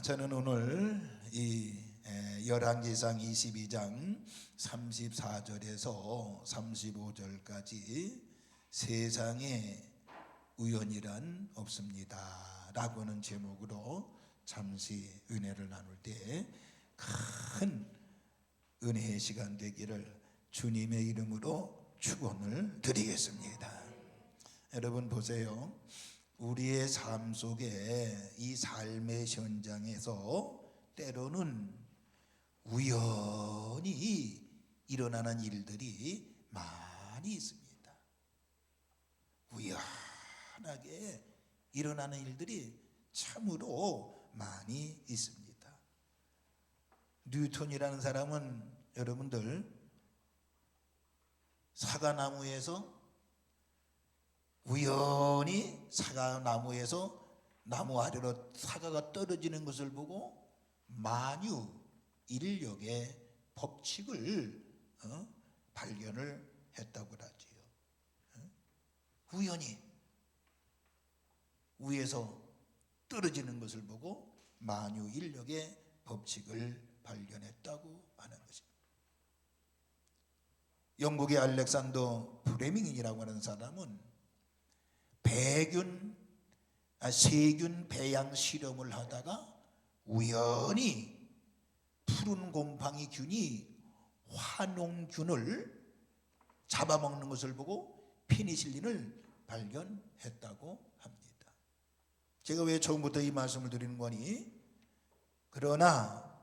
저는 오늘 이 열왕기상 22장 34절에서 35절까지 세상에 우연이란 없습니다 라고 하는 제목으로 잠시 은혜를 나눌 때 큰 은혜의 시간 되기를 주님의 이름으로 축원을 드리겠습니다. 여러분 보세요. 우리의 삶 속에 이 삶의 현장에서 때로는 우연히 일어나는 일들이 많이 있습니다. 우연하게 일어나는 일들이 참으로 많이 있습니다. 뉴턴이라는 사람은 여러분들 사과나무에서 우연히 사과나무에서 나무 아래로 사과가 떨어지는 것을 보고 만유 인력의 법칙을 발견을 했다고 하지요. 우연히 위에서 떨어지는 것을 보고 만유 인력의 법칙을 발견했다고 하는 것입니다. 영국의 알렉산더 프레밍이라고 하는 사람은 세균 배양 실험을 하다가 우연히 푸른 곰팡이 균이 화농균을 잡아먹는 것을 보고 페니실린을 발견했다고 합니다. 제가 왜 처음부터 이 말씀을 드리는 거니? 그러나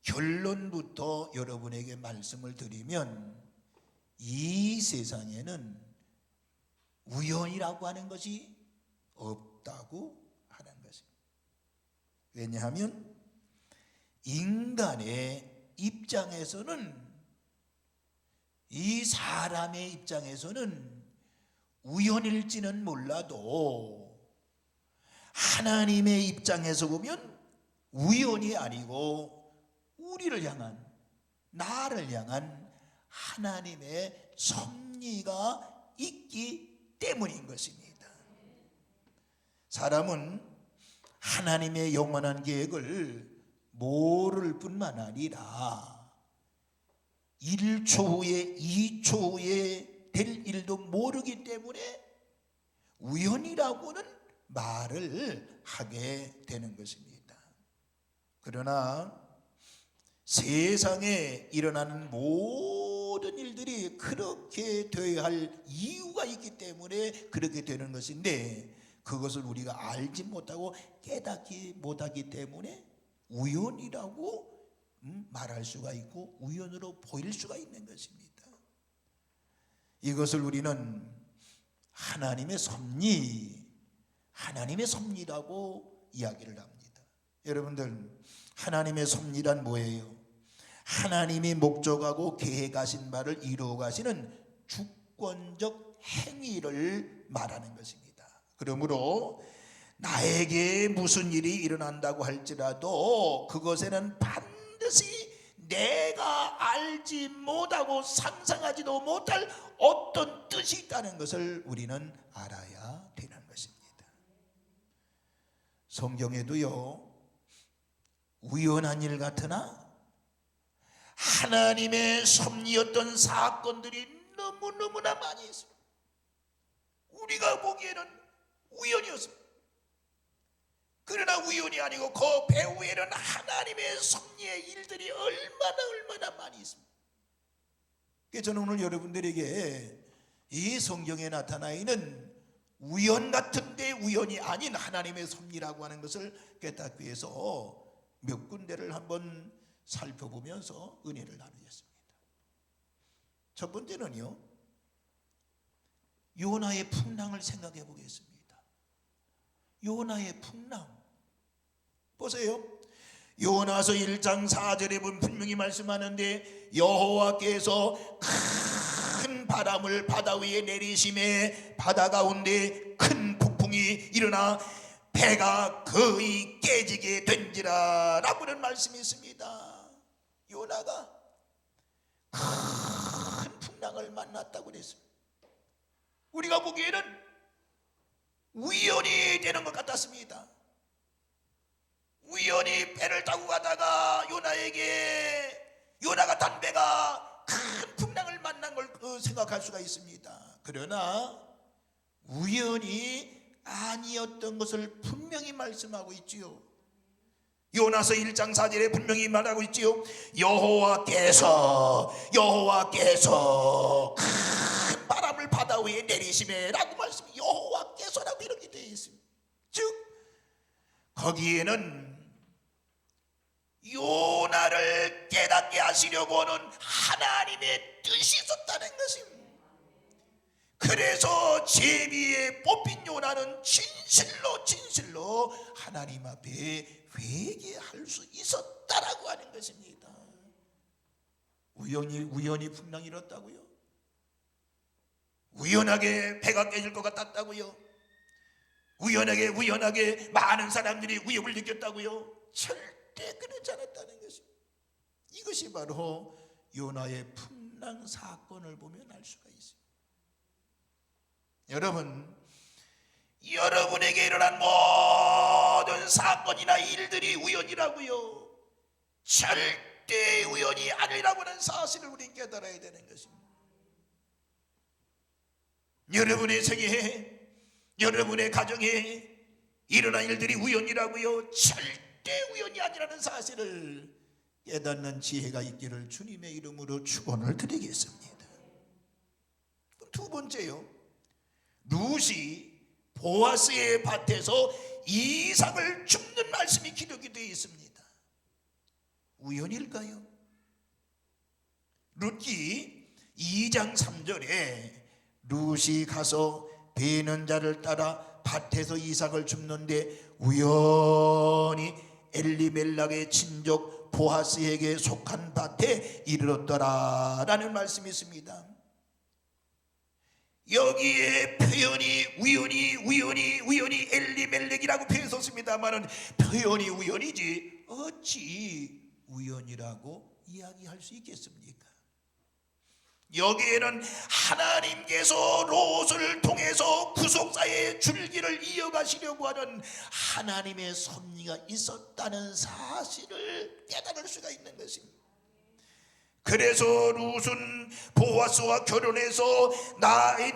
결론부터 여러분에게 말씀을 드리면 이 세상에는 우연이라고 하는 것이 없다고 하는 것입니다. 왜냐하면 인간의 입장에서는, 이 사람의 입장에서는 우연일지는 몰라도 하나님의 입장에서 보면 우연이 아니고 우리를 향한, 나를 향한 하나님의 섭리가 있기 때문인 것입니다. 사람은 하나님의 영원한 계획을 모를 뿐만 아니라 1초 후에 2초 후에 될 일도 모르기 때문에 우연이라고는 말을 하게 되는 것입니다. 그러나 세상에 일어나는 모든 일들이 그렇게 되어야 할 이유가 있기 때문에 그렇게 되는 것인데, 그것을 우리가 알지 못하고 깨닫지 못하기 때문에 우연이라고 말할 수가 있고 우연으로 보일 수가 있는 것입니다. 이것을 우리는 하나님의 섭리라고 이야기를 합니다. 여러분들, 하나님의 섭리란 뭐예요? 하나님이 목적하고 계획하신 바를 이루어 가시는 주권적 행위를 말하는 것입니다. 그러므로 나에게 무슨 일이 일어난다고 할지라도 그것에는 반드시 내가 알지 못하고 상상하지도 못할 어떤 뜻이 있다는 것을 우리는 알아야 되는 것입니다. 성경에도요, 우연한 일 같으나 하나님의 섭리였던 사건들이 너무너무나 많이 있습니다. 우리가 보기에는 우연이었습니다. 그러나 우연이 아니고 그 배후에는 하나님의 섭리의 일들이 얼마나 많이 있습니다. 그래서 저는 오늘 여러분들에게 이 성경에 나타나 있는 우연 같은데 우연이 아닌 하나님의 섭리라고 하는 것을 깨닫기 위해서 몇 군데를 한번 살펴보면서 은혜를 나누겠습니다. 첫 번째는요, 요나의 풍랑을 생각해 보겠습니다. 요나의 풍랑 보세요. 요나서 1장 4절에 보면 분명히 말씀하는데, 여호와께서 큰 바람을 바다 위에 내리심에 바다 가운데 큰 폭풍이 일어나 배가 거의 깨지게 된지라 라고는 말씀이 있습니다. 요나가 큰 풍랑을 만났다고 그랬습니다. 우리가 보기에는 우연이 되는 것 같았습니다. 나탄배가 큰 풍랑을 만난 걸 생각할 수가 있습니다. 그러나 우연이 아니었던 것을 분명히 말씀하고 있지요. 요나서 1장 4절에 분명히 말하고 있지요. 여호와께서 큰 바람을 바다 위에 내리시매 라고 말씀이 여호와께서라고 이렇게 되어 있습니다. 즉 거기에는 요나를 깨닫게 하시려고 하는 하나님의 뜻이 있었다는 것입니다. 그래서 제비에 뽑힌 요나는 진실로 하나님 앞에 회개할 수 있었다라고 하는 것입니다. 우연히 풍랑이 일었다고요? 우연하게 배가 깨질 것 같았다고요? 우연하게 많은 사람들이 위협을 느꼈다고요? 절대 그렇지 않았다는 것입니다. 이것이 바로 요나의 풍랑 사건을 보면 알 수가 있습니다. 여러분에게 일어난 모든 사건이나 일들이 우연이라고요? 절대 우연이 아니라고 하는 사실을 우리 깨달아야 되는 것입니다. 여러분의 생애에, 여러분의 가정에 일어난 일들이 우연이라고요? 절대 우연이 아니라는 사실을 깨닫는 지혜가 있기를 주님의 이름으로 축원을 드리겠습니다. 두 번째요, 룻이 보아스의 밭에서 이삭을 줍는 말씀이 기록이 되어 있습니다. 우연일까요? 룻기 2장 3절에 룻이 가서 베는 자를 따라 밭에서 이삭을 줍는데 우연히 엘리멜락의 친족 보아스에게 속한 밭에 이르렀더라 라는 말씀이 있습니다. 여기에 표현이 우연히 엘리멜렉이라고 표현했습니다만은 표현이 우연이지 어찌 우연이라고 이야기할 수 있겠습니까? 여기에는 하나님께서 롯을 통해서 구속사의 줄기를 이어가시려고 하는 하나님의 섭리가 있었다는 사실을 깨달을 수가 있는 것입니다. 그래서 룻은 보아스와 결혼해서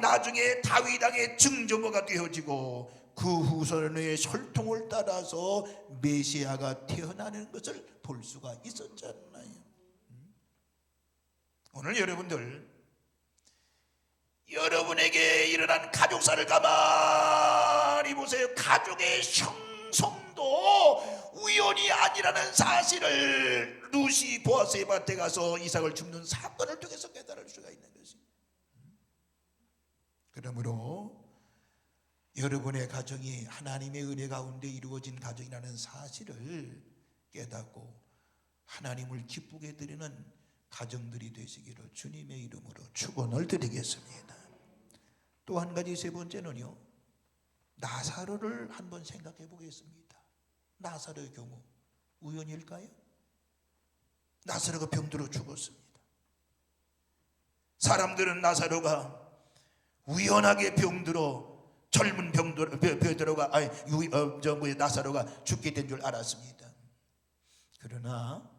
나중에 다윗 왕의 증조모가 되어지고 그 후손의 혈통을 따라서 메시아가 태어나는 것을 볼 수가 있었잖아요. 오늘 여러분에게 일어난 가족사를 가만히 보세요. 가족의 형성도 우연이 아니라는 사실을 룻이 보아스의 밭에 가서 이삭을 줍는 사건을 통해서 깨달을 수가 있는 것입니다. 그러므로 여러분의 가정이 하나님의 은혜 가운데 이루어진 가정이라는 사실을 깨닫고 하나님을 기쁘게 드리는 가정들이 되시기를 주님의 이름으로 축원을 드리겠습니다. 또 한 가지, 세 번째는요, 나사로를 한번 생각해 보겠습니다. 나사로의 경우 우연일까요? 나사로가 병들어 죽었습니다. 사람들은 나사로가 우연하게 병들어 젊은 나사로가 죽게 된 줄 알았습니다. 그러나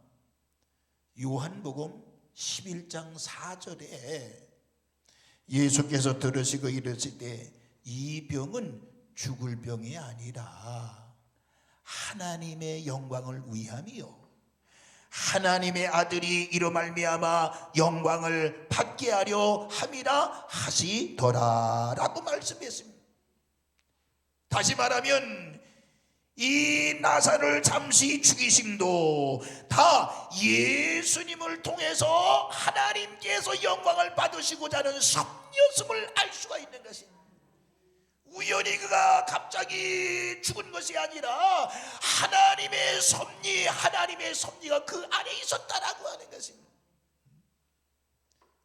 요한복음 11장 4절에 예수께서 들으시고 이르실 때 이 병은 죽을 병이 아니라 하나님의 영광을 위함이요 하나님의 아들이 이로 말미암아 영광을 받게 하려 함이라 하시더라 라고 말씀했습니다. 다시 말하면 이 나사로를 잠시 죽이심도 다 예수님을 통해서 하나님께서 영광을 받으시고자 하는 섭리였음을 알 수가 있는 것입니다. 우연히 그가 갑자기 죽은 것이 아니라 하나님의 섭리가 그 안에 있었다라고 하는 것입니다.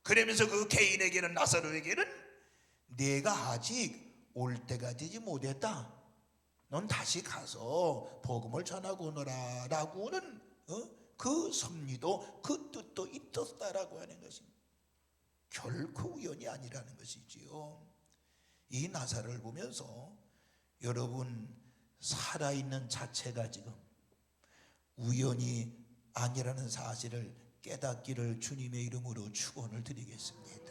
그러면서 그 개인에게는, 나사로에게는 내가 아직 올 때가 되지 못했다, 넌 다시 가서 복음을 전하고 오너라 라고는 그 섭리도 그 뜻도 있었다라고 하는 것입니다. 결코 우연이 아니라는 것이지요. 이 나사로를 보면서 여러분 살아있는 자체가 지금 우연이 아니라는 사실을 깨닫기를 주님의 이름으로 축원을 드리겠습니다.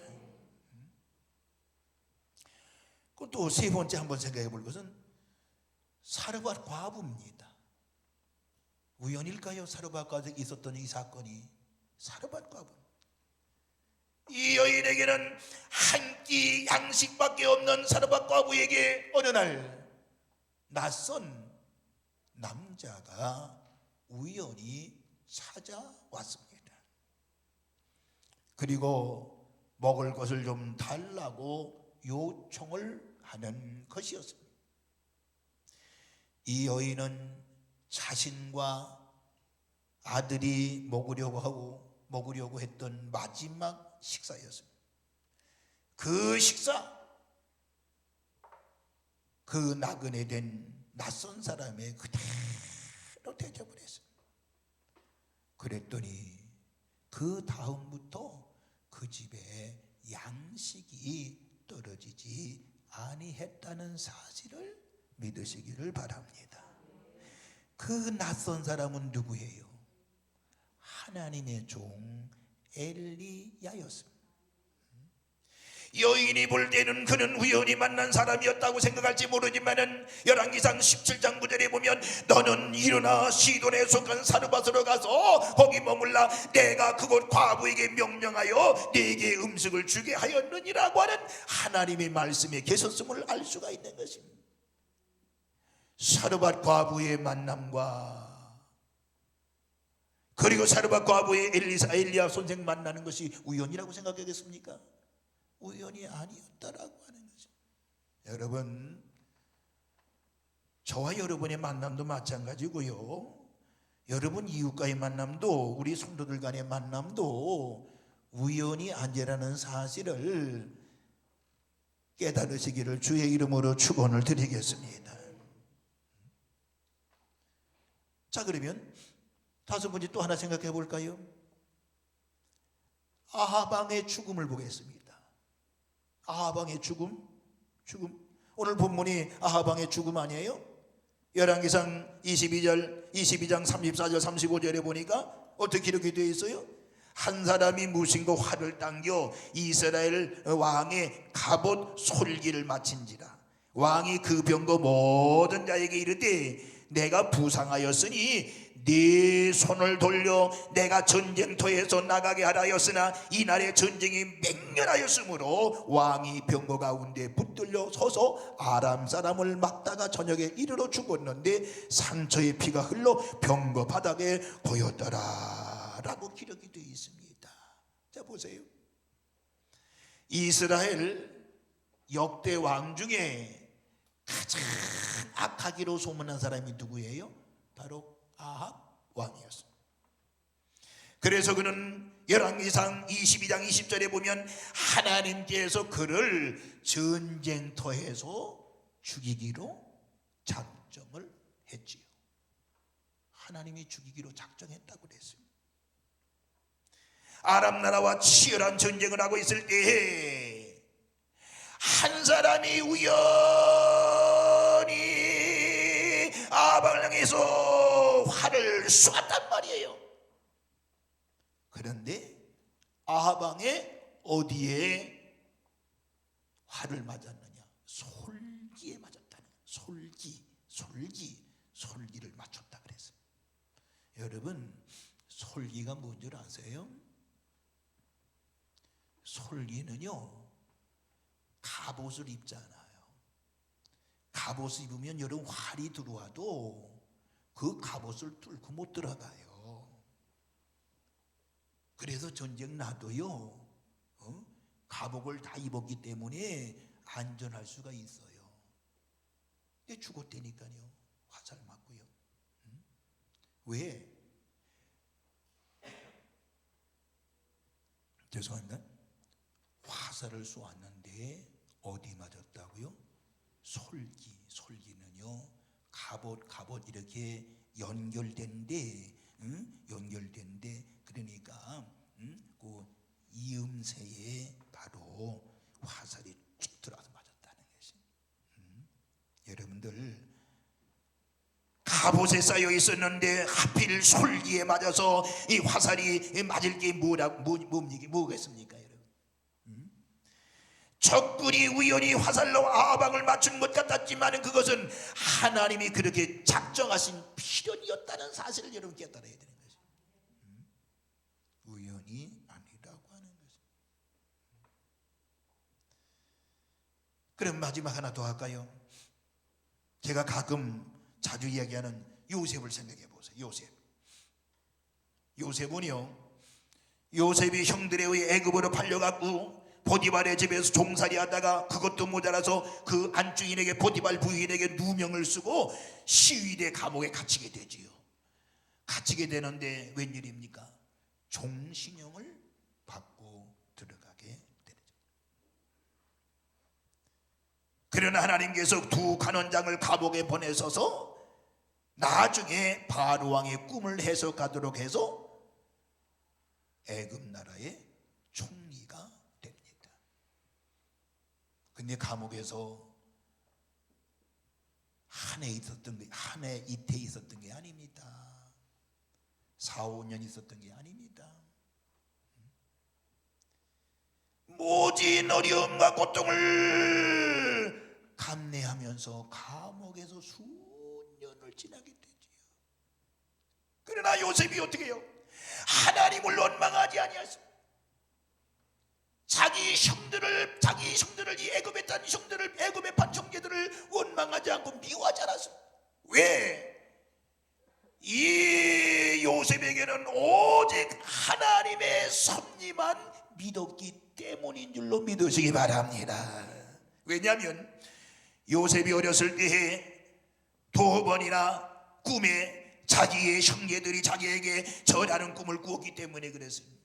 또 세 번째 한번 생각해 볼 것은 사르밧 과부입니다. 우연일까요? 사르밧 과부에 있었던 이 사건이. 사르밧 과부, 이 여인에게는 한 끼 양식밖에 없는 사르밧 과부에게 어느 날 낯선 남자가 우연히 찾아왔습니다. 그리고 먹을 것을 좀 달라고 요청을 하는 것이었습니다. 이 여인은 자신과 아들이 먹으려고 했던 마지막 식사였습니다. 그 식사, 그 나그네 된 낯선 사람의 그대로 대접을 했습니다. 그랬더니 그 다음부터 그 집에 양식이 떨어지지 아니했다는 사실을 믿으시기를 바랍니다. 그 낯선 사람은 누구예요? 하나님의 종 엘리야였습니다. 여인이 볼 때는 그는 우연히 만난 사람이었다고 생각할지 모르지만은 열왕기상 17장 9절에 보면 너는 일어나 시돈에 속한 사르밧으로 가서 거기 머물라 내가 그곳 과부에게 명령하여 네게 음식을 주게 하였느니라고 하는 하나님의 말씀에 계셨음을 알 수가 있는 것입니다. 사르밧 과부의 만남과 그리고 사르밧 과부의 엘리야 선생 만나는 것이 우연이라고 생각하겠습니까? 우연이 아니었다라고 하는 거죠. 여러분, 저와 여러분의 만남도 마찬가지고요. 여러분 이웃과의 만남도, 우리 성도들 간의 만남도 우연이 아니라는 사실을 깨달으시기를 주의 이름으로 축원을 드리겠습니다. 자, 그러면 다섯 번째 또 하나 생각해 볼까요? 아합 왕의 죽음을 보겠습니다. 아합 왕의 죽음. 오늘 본문이 아합 왕의 죽음 아니에요? 열왕기상 22장 34절 35절에 보니까 어떻게 이렇게 되어 있어요? 한 사람이 무신과 활을 당겨 이스라엘 왕의 갑옷 솔기를 마친지라. 왕이 그 병거 모든 자에게 이르되 내가 부상하였으니 네 손을 돌려 내가 전쟁터에서 나가게 하라였으나 이날의 전쟁이 맹렬하였으므로 왕이 병거 가운데 붙들려 서서 아람 사람을 막다가 저녁에 이르러 죽었는데 상처의 피가 흘러 병거 바닥에 고였더라 라고 기록이 되어 있습니다. 자, 보세요. 이스라엘 역대 왕 중에 가장 악하기로 소문난 사람이 누구예요? 바로 아합 왕이었습니다. 그래서 그는 열왕기상 22장 20절에 보면 하나님께서 그를 전쟁터에서 죽이기로 작정을 했지요. 하나님이 죽이기로 작정했다고 그랬습니다. 아람 나라와 치열한 전쟁을 하고 있을 때에 한 사람이 우연히 아합을 향해서 활을 쏘았단 말이에요. 그런데 아합 왕의 어디에 활을 맞았느냐? 솔기에 맞았다는 거예요. 솔기를 맞췄다 그랬어요. 여러분, 솔기가 뭔 줄 아세요? 솔기는요, 갑옷을 입잖아요. 갑옷을 입으면 여러분 활이 들어와도 그 갑옷을 뚫고 못 들어가요. 그래서 전쟁 나도요, 갑옷을 다 입었기 때문에 안전할 수가 있어요. 근데 죽었다니까요. 화살 맞고요. 왜? 죄송합니다. 화살을 쏘았는데 어디 맞았다고요? 솔기는요, 갑옷 이렇게 연결된데, 그러니까 그 이음새에 바로 화살이 쭉 들어가서 맞았다는 것이. 여러분들, 갑옷에 쌓여 있었는데 하필 솔기에 맞아서 이 화살이 맞을 게 뭐겠습니까, 여러분? 적군이 우연히 화살로 아방을 맞춘 것 같았지만 그것은 하나님이 그렇게 작정하신 필연이었다는 사실을 여러분 깨달아야 되는 거죠. 우연이 아니라고 하는 거죠. 그럼 마지막 하나 더 할까요? 제가 가끔 자주 이야기하는 요셉을 생각해 보세요. 요셉은요, 요셉이 형들에 의해 애굽으로 팔려갔고 보디발의 집에서 종살이 하다가 그것도 모자라서 그 안주인에게, 보디발 부인에게 누명을 쓰고 시위대 감옥에 갇히게 되지요. 갇히게 되는데 웬일입니까? 종신형을 받고 들어가게 되죠. 그러나 하나님께서 두 간원장을 감옥에 보내셔서 나중에 바로 왕의 꿈을 해석하도록 해서 애굽 나라의 총리가 됩니다. 근데 감옥에서 한 해 이태 있었던 게 아닙니다. 4, 5년 있었던 게 아닙니다. 모진 어려움과 고통을 감내하면서 감옥에서 수년을 지나게 되지요. 그러나 요셉이 어떻게 해요? 하나님을 원망하지 아니하십니다. 자기 형들을 이 애굽에 딴 형들을, 애굽에 판 형제들을 원망하지 않고 미워하지 않았습니다. 왜? 이 요셉에게는 오직 하나님의 섭리만 믿었기 때문인 줄로 믿으시기 바랍니다. 왜냐하면 요셉이 어렸을 때에 2번이나 꿈에 자기의 형제들이 자기에게 절하는 꿈을 꾸었기 때문에 그랬습니다.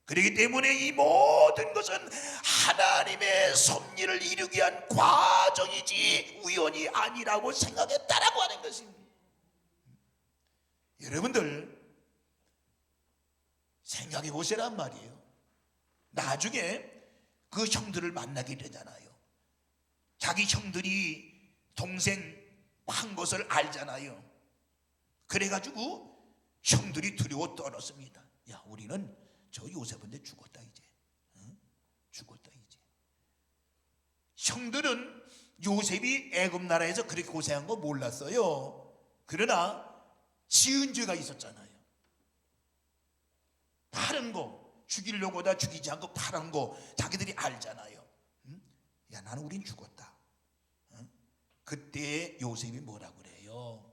그렇기 때문에 이 모든 것은 하나님의 섭리를 이루기 위한 과정이지 우연이 아니라고 생각했다라고 하는 것입니다. 여러분들 생각해 보시란 말이에요. 나중에 그 형들을 만나게 되잖아요. 자기 형들이 동생 한 것을 알잖아요. 그래가지고 형들이 두려워 떨었습니다. 야, 우리는 저 요셉한테 죽었다 이제. 죽었다 이제. 형들은 요셉이 애굽 나라에서 그렇게 고생한 거 몰랐어요. 그러나 지은 죄가 있었잖아요. 파는 거, 죽이려고 다 죽이지 않고 파는 거 자기들이 알잖아요. 야, 나는 우린 죽었다. 그때 요셉이 뭐라고 그래요?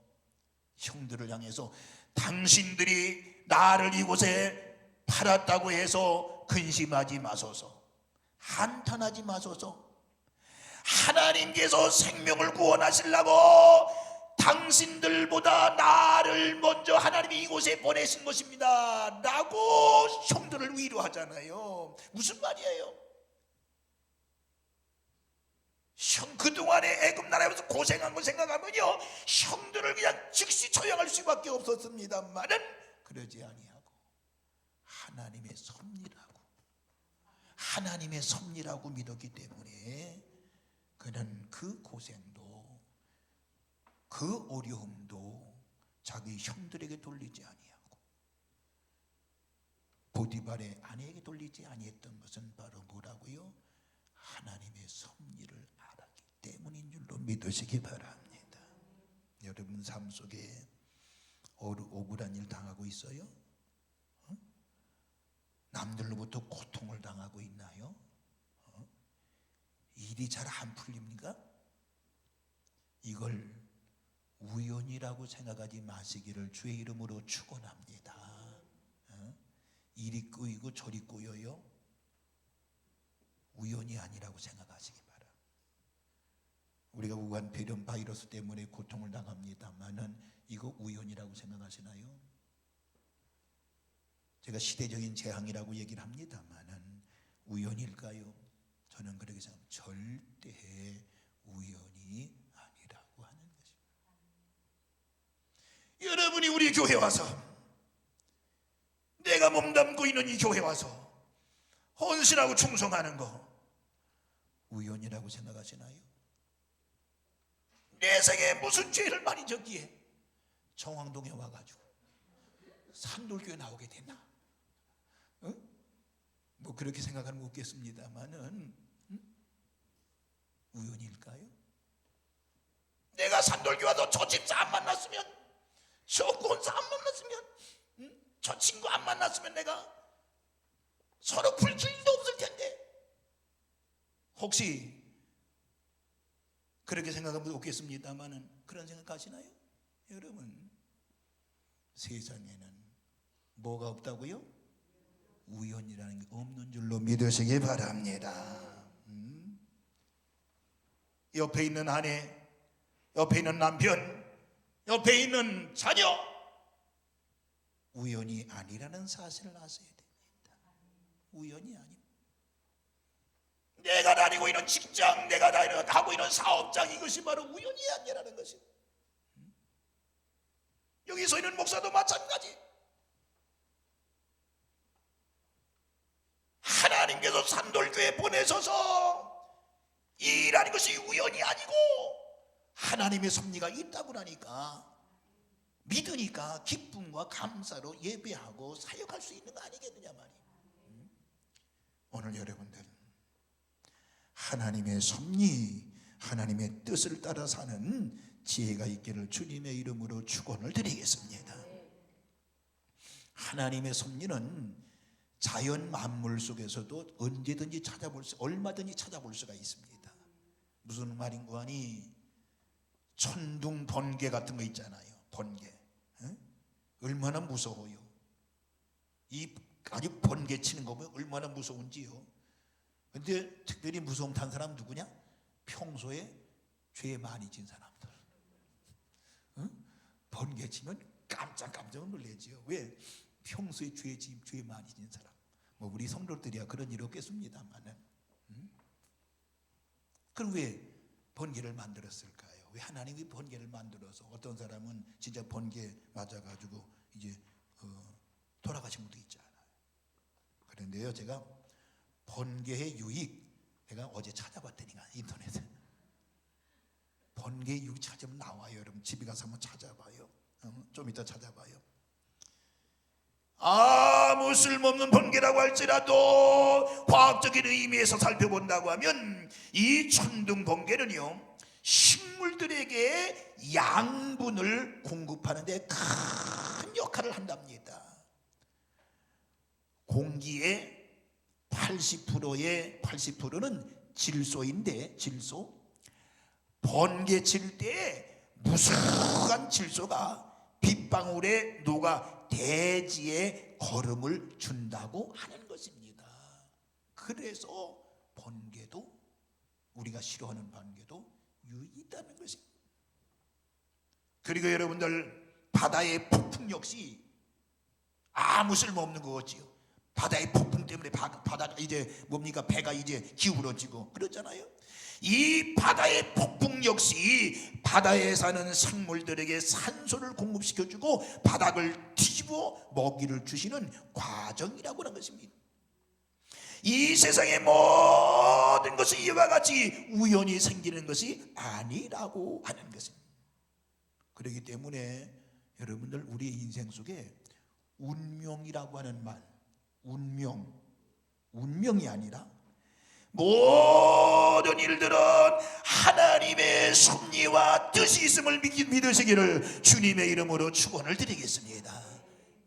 형들을 향해서 당신들이 나를 이곳에 팔았다고 해서 근심하지 마소서, 한탄하지 마소서. 하나님께서 생명을 구원하시려고 당신들보다 나를 먼저 하나님이 이곳에 보내신 것입니다 라고 형들을 위로하잖아요. 무슨 말이에요? 그동안에 애굽 나라에서 고생한 거 생각하면요, 형들을 그냥 즉시 처형할 수밖에 없었습니다만은 그러지 아니하고 하나님의 섭리라고 믿었기 때문에 그는 그 고생도 그 어려움도 자기 형들에게 돌리지 아니하고 보디발의 아내에게 돌리지 아니했던 것은 바로 뭐라고요? 하나님의 섭리를 알았기 때문인 줄로 믿으시기 바랍니다. 여러분 삶 속에 억울한 일 당하고 있어요? 남들로부터 고통을 당하고 있나요? 일이 잘 안 풀립니까? 이걸 우연이라고 생각하지 마시기를 주의 이름으로 축원합니다. 일이 꼬이고 저리 꼬여요? 우연이 아니라고 생각하시기 바랍니다. 우리가 우한 배련 바이러스 때문에 고통을 당합니다만은 이거 우연이라고 생각하시나요? 제가 시대적인 재앙이라고 얘기를 합니다만은 우연일까요? 저는 그렇게 생각합니다. 절대 우연이 아니라고 하는 것입니다. 여러분이 우리 교회 와서, 내가 몸담고 있는 이 교회 와서 헌신하고 충성하는 거 우연이라고 생각하시나요? 내 생에 무슨 죄를 많이 졌기에 정왕동에 와가지고 산돌교에 나오게 됐나? 응? 뭐 그렇게 생각하면 웃겠습니다만은 우연일까요? 내가 산돌교회 와서 저 집사 안 만났으면, 저 권사 안 만났으면, 저 친구 안 만났으면 내가 서로 불킬 일도 없을 텐데. 혹시 그렇게 생각하면 웃겠습니다만은 그런 생각하시나요? 여러분, 세상에는 뭐가 없다고요? 우연이라는 게 없는 줄로 믿으시기 바랍니다. 옆에 있는 아내, 옆에 있는 남편, 옆에 있는 자녀, 우연이 아니라는 사실을 아셔야 됩니다. 우연이 아닙니다. 내가 다니고 있는 직장, 내가 하고 있는 사업장, 이것이 바로 우연이 아니라는 것입니다. 여기 서 있는 목사도 마찬가지. 하나님께서 산돌교회 보내셔서 이 일하는 것이 우연이 아니고 하나님의 섭리가 있다고 하니까, 믿으니까 기쁨과 감사로 예배하고 사역할 수 있는 거 아니겠느냐 말이에요. 오늘 여러분들 하나님의 섭리, 하나님의 뜻을 따라 사는 지혜가 있기를 주님의 이름으로 축원을 드리겠습니다. 하나님의 섭리는 자연 만물 속에서도 언제든지 얼마든지 찾아볼 수가 있습니다. 무슨 말인고 하니, 천둥 번개 같은 거 있잖아요. 번개, 얼마나 무서워요. 이 아주 번개 치는 거 보면 얼마나 무서운지요. 근데 특별히 무서움 탄 사람 누구냐? 평소에 죄 많이 진 사람들. 번개 치면 깜짝 놀라지요. 왜? 평소에 죄 많이 진 사람. 뭐 우리 성도들이야 그런 일 없겠습니다만은. 그럼 왜 번개를 만들었을까요? 왜 하나님이 번개를 만들어서, 어떤 사람은 진짜 번개 맞아가지고 이제 돌아가신 분도 있잖아요. 그런데요, 제가 번개의 유익, 제가 어제 찾아봤더니가 인터넷에 번개의 유익 찾으면 나와요. 여러분 집에 가서 한번 찾아봐요. 좀 이따 찾아봐요. 아무 쓸모없는 번개라고 할지라도 과학적인 의미에서 살펴본다고 하면 이 천둥 번개는요, 식물들에게 양분을 공급하는 데 큰 역할을 한답니다. 공기의 80%는 질소인데, 질소, 번개 칠 때 무수한 질소가 빗방울에 녹아 대지에 거름을 준다고 하는 것입니다. 그래서 번개도, 우리가 싫어하는 번개도 유익이 있다는 것입니다. 그리고 여러분들, 바다의 폭풍 역시 아무 쓸모없는 거지요. 바다의 폭풍 때문에 바다가 이제 뭡니까? 배가 이제 기울어지고 그렇잖아요. 이 바다의 폭풍 역시 바다에 사는 생물들에게 산소를 공급시켜주고 바닥을 뒤집어 먹이를 주시는 과정이라고 하는 것입니다. 이 세상의 모든 것이 이와 같이 우연히 생기는 것이 아니라고 하는 것입니다. 그렇기 때문에 여러분들, 우리의 인생 속에 운명이라고 하는 말, 운명이 아니라 모든 일들은 하나님의 섭리와 뜻이 있음을 믿으시기를 주님의 이름으로 축원을 드리겠습니다.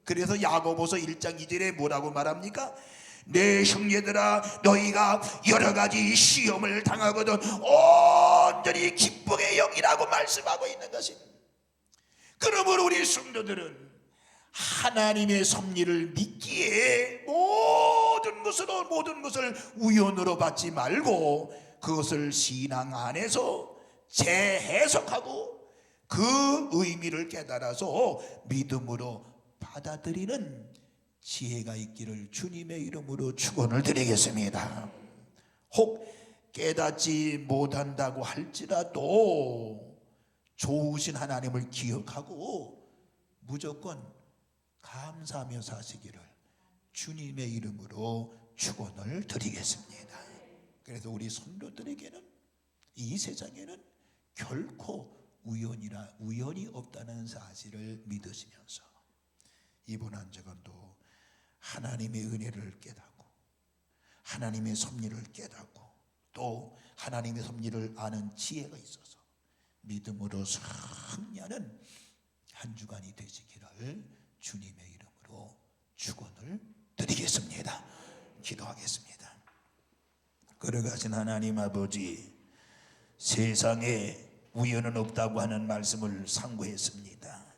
그래서 야고보서 1장 2절에 뭐라고 말합니까? 내 형제들아, 너희가 여러 가지 시험을 당하거든 온전히 기쁨의 영이라고 말씀하고 있는 것입니다. 그러므로 우리 성도들은 하나님의 섭리를 믿기에 모든 것을 우연으로 받지 말고 그것을 신앙 안에서 재해석하고 그 의미를 깨달아서 믿음으로 받아들이는 지혜가 있기를 주님의 이름으로 축원을 드리겠습니다. 혹 깨닫지 못한다고 할지라도 좋으신 하나님을 기억하고 무조건 감사하며 사시기를 주님의 이름으로 축원을 드리겠습니다. 그래서 우리 성도들에게는 이 세상에는 결코 우연이 없다는 사실을 믿으시면서 이번 한 주간도 하나님의 은혜를 깨닫고 하나님의 섭리를 깨닫고 또 하나님의 섭리를 아는 지혜가 있어서 믿음으로 승리하는 한 주간이 되시기를 주님의 이름으로 축원을 드리겠습니다. 기도하겠습니다. 걸어가신 하나님 아버지, 세상에 우연은 없다고 하는 말씀을 상고했습니다.